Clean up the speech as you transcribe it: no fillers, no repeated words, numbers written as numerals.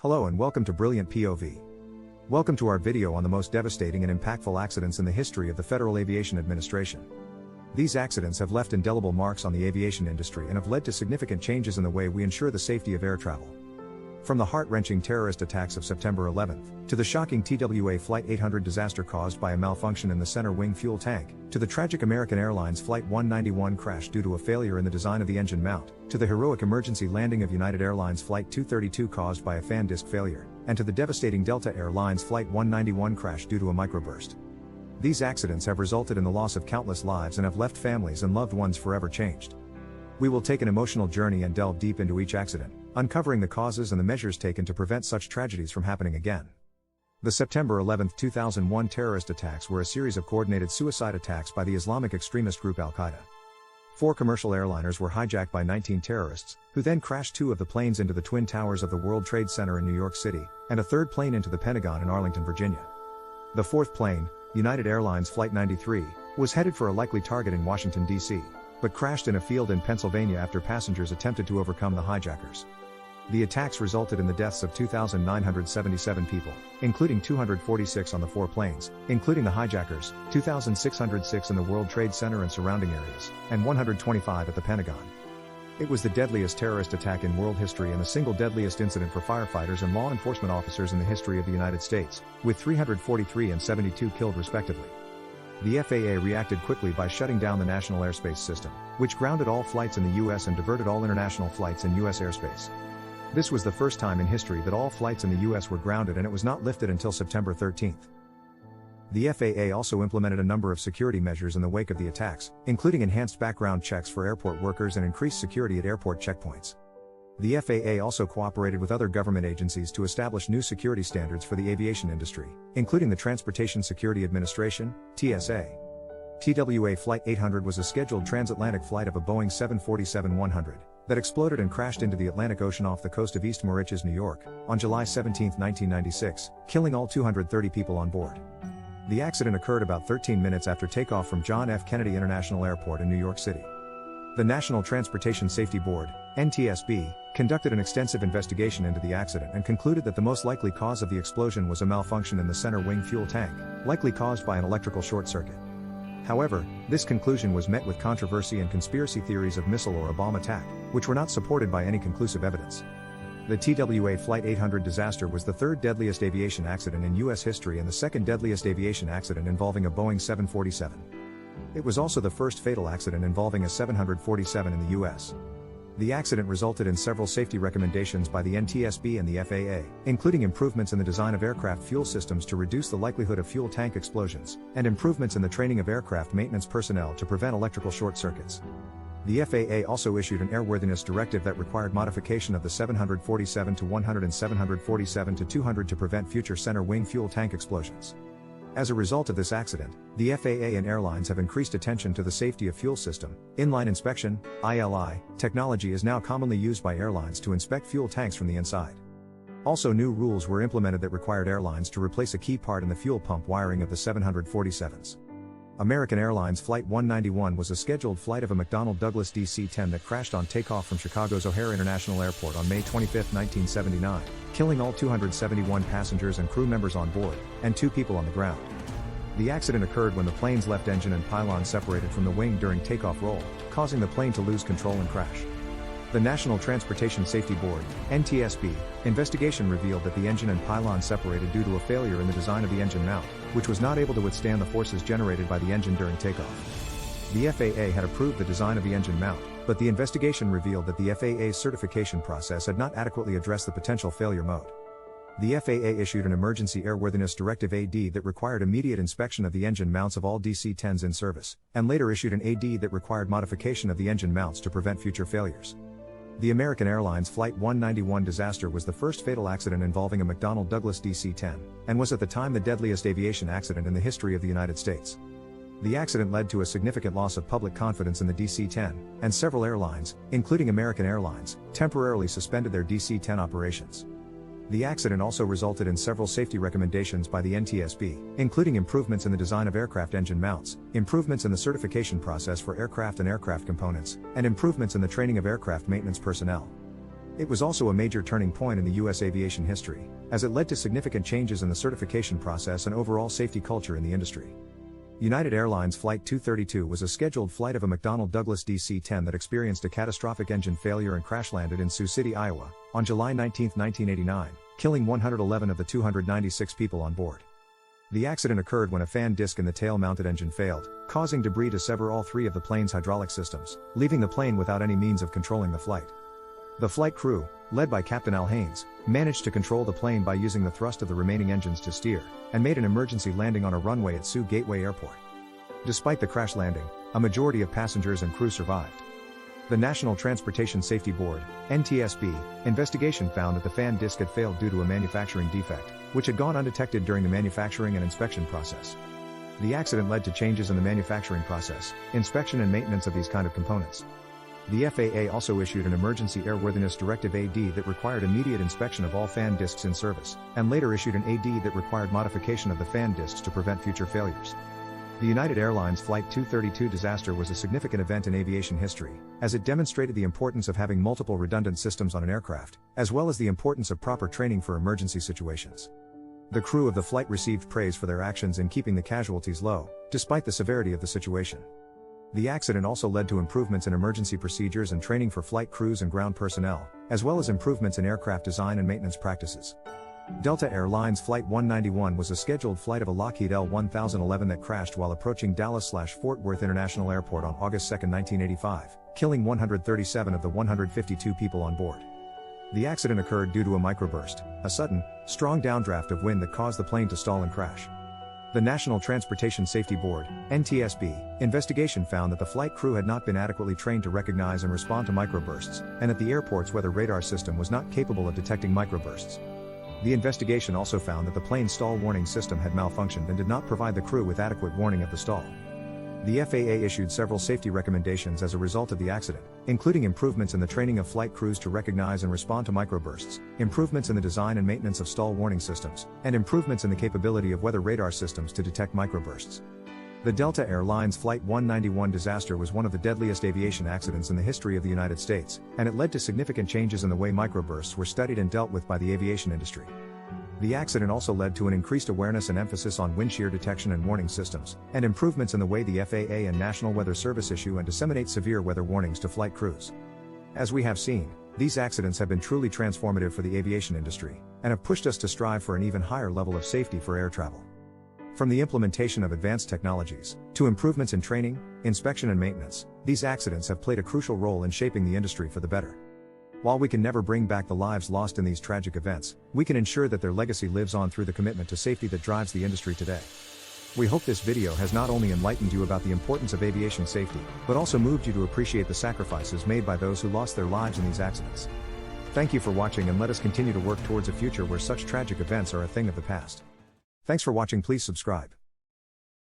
Hello and welcome to Brilliant POV. Welcome to our video on the most devastating and impactful accidents in the history of the Federal Aviation Administration. These accidents have left indelible marks on the aviation industry and have led to significant changes in the way we ensure the safety of air travel. From the heart-wrenching terrorist attacks of September 11th, to the shocking TWA Flight 800 disaster caused by a malfunction in the center wing fuel tank, to the tragic American Airlines Flight 191 crash due to a failure in the design of the engine mount, to the heroic emergency landing of United Airlines Flight 232 caused by a fan disc failure, and to the devastating Delta Airlines Flight 191 crash due to a microburst. These accidents have resulted in the loss of countless lives and have left families and loved ones forever changed. We will take an emotional journey and delve deep into each accident, uncovering the causes and the measures taken to prevent such tragedies from happening again. The September 11, 2001 terrorist attacks were a series of coordinated suicide attacks by the Islamic extremist group Al-Qaeda. 4 commercial airliners were hijacked by 19 terrorists, who then crashed 2 of the planes into the Twin Towers of the World Trade Center in New York City, and a third plane into the Pentagon in Arlington, Virginia. The fourth plane, United Airlines Flight 93, was headed for a likely target in Washington, D.C., but crashed in a field in Pennsylvania after passengers attempted to overcome the hijackers. The attacks resulted in the deaths of 2,977 people, including 246 on the 4 planes, including the hijackers, 2,606 in the World Trade Center and surrounding areas, and 125 at the Pentagon. It was the deadliest terrorist attack in world history and the single deadliest incident for firefighters and law enforcement officers in the history of the United States, with 343 and 72 killed respectively. The FAA reacted quickly by shutting down the national airspace system, which grounded all flights in the U.S. and diverted all international flights in U.S. airspace. This was the first time in history that all flights in the U.S. were grounded, and it was not lifted until September 13. The FAA also implemented a number of security measures in the wake of the attacks, including enhanced background checks for airport workers and increased security at airport checkpoints. The FAA also cooperated with other government agencies to establish new security standards for the aviation industry, including the Transportation Security Administration, TSA. TWA Flight 800 was a scheduled transatlantic flight of a Boeing 747-100 that exploded and crashed into the Atlantic Ocean off the coast of East Moriches, New York, on July 17, 1996, killing all 230 people on board. The accident occurred about 13 minutes after takeoff from John F. Kennedy International Airport in New York City. The National Transportation Safety Board, NTSB, conducted an extensive investigation into the accident and concluded that the most likely cause of the explosion was a malfunction in the center wing fuel tank, likely caused by an electrical short circuit. However, this conclusion was met with controversy and conspiracy theories of missile or a bomb attack, which were not supported by any conclusive evidence. The TWA Flight 800 disaster was the third deadliest aviation accident in U.S. history and the second deadliest aviation accident involving a Boeing 747. It was also the first fatal accident involving a 747 in the U.S. The accident resulted in several safety recommendations by the NTSB and the FAA, including improvements in the design of aircraft fuel systems to reduce the likelihood of fuel tank explosions, and improvements in the training of aircraft maintenance personnel to prevent electrical short circuits. The FAA also issued an airworthiness directive that required modification of the 747-100 and 747-200 to prevent future center wing fuel tank explosions. As a result of this accident, the FAA and airlines have increased attention to the safety of fuel system. Inline inspection, ILI, technology is now commonly used by airlines to inspect fuel tanks from the inside. Also, new rules were implemented that required airlines to replace a key part in the fuel pump wiring of the 747s. American Airlines Flight 191 was a scheduled flight of a McDonnell Douglas DC-10 that crashed on takeoff from Chicago's O'Hare International Airport on May 25, 1979, killing all 271 passengers and crew members on board, and 2 people on the ground. The accident occurred when the plane's left engine and pylon separated from the wing during takeoff roll, causing the plane to lose control and crash. The National Transportation Safety Board, NTSB, investigation revealed that the engine and pylon separated due to a failure in the design of the engine mount, which was not able to withstand the forces generated by the engine during takeoff. The FAA had approved the design of the engine mount, but the investigation revealed that the FAA's certification process had not adequately addressed the potential failure mode. The FAA issued an Emergency Airworthiness Directive AD that required immediate inspection of the engine mounts of all DC-10s in service, and later issued an AD that required modification of the engine mounts to prevent future failures. The American Airlines Flight 191 disaster was the first fatal accident involving a McDonnell Douglas DC-10, and was at the time the deadliest aviation accident in the history of the United States. The accident led to a significant loss of public confidence in the DC-10, and several airlines, including American Airlines, temporarily suspended their DC-10 operations. The accident also resulted in several safety recommendations by the NTSB, including improvements in the design of aircraft engine mounts, improvements in the certification process for aircraft and aircraft components, and improvements in the training of aircraft maintenance personnel. It was also a major turning point in the U.S. aviation history, as it led to significant changes in the certification process and overall safety culture in the industry. United Airlines Flight 232 was a scheduled flight of a McDonnell Douglas DC-10 that experienced a catastrophic engine failure and crash-landed in Sioux City, Iowa, on July 19, 1989, killing 111 of the 296 people on board. The accident occurred when a fan disc in the tail-mounted engine failed, causing debris to sever all three of the plane's hydraulic systems, leaving the plane without any means of controlling the flight. The flight crew, led by Captain Al Haynes, managed to control the plane by using the thrust of the remaining engines to steer, and made an emergency landing on a runway at Sioux Gateway Airport. Despite the crash landing, a majority of passengers and crew survived. The National Transportation Safety Board, NTSB, investigation found that the fan disc had failed due to a manufacturing defect, which had gone undetected during the manufacturing and inspection process. The accident led to changes in the manufacturing process, inspection and maintenance of these kind of components. The FAA also issued an Emergency Airworthiness Directive AD that required immediate inspection of all fan discs in service, and later issued an AD that required modification of the fan discs to prevent future failures. The United Airlines Flight 232 disaster was a significant event in aviation history, as it demonstrated the importance of having multiple redundant systems on an aircraft, as well as the importance of proper training for emergency situations. The crew of the flight received praise for their actions in keeping the casualties low, despite the severity of the situation. The accident also led to improvements in emergency procedures and training for flight crews and ground personnel, as well as improvements in aircraft design and maintenance practices. Delta Air Lines Flight 191 was a scheduled flight of a Lockheed L-1011 that crashed while approaching Dallas/Fort Worth International Airport on August 2, 1985, killing 137 of the 152 people on board. The accident occurred due to a microburst, a sudden, strong downdraft of wind that caused the plane to stall and crash. The National Transportation Safety Board, NTSB, investigation found that the flight crew had not been adequately trained to recognize and respond to microbursts, and that the airport's weather radar system was not capable of detecting microbursts. The investigation also found that the plane's stall warning system had malfunctioned and did not provide the crew with adequate warning of the stall. The FAA issued several safety recommendations as a result of the accident, including improvements in the training of flight crews to recognize and respond to microbursts, improvements in the design and maintenance of stall warning systems, and improvements in the capability of weather radar systems to detect microbursts. The Delta Air Lines Flight 191 disaster was one of the deadliest aviation accidents in the history of the United States, and it led to significant changes in the way microbursts were studied and dealt with by the aviation industry. The accident also led to an increased awareness and emphasis on wind shear detection and warning systems, and improvements in the way the FAA and National Weather Service issue and disseminate severe weather warnings to flight crews. As we have seen, these accidents have been truly transformative for the aviation industry, and have pushed us to strive for an even higher level of safety for air travel. From the implementation of advanced technologies, to improvements in training, inspection and maintenance, these accidents have played a crucial role in shaping the industry for the better. While we can never bring back the lives lost in these tragic events, we can ensure that their legacy lives on through the commitment to safety that drives the industry today. We hope this video has not only enlightened you about the importance of aviation safety, but also moved you to appreciate the sacrifices made by those who lost their lives in these accidents. Thank you for watching, and let us continue to work towards a future where such tragic events are a thing of the past. Thanks for watching. Please subscribe.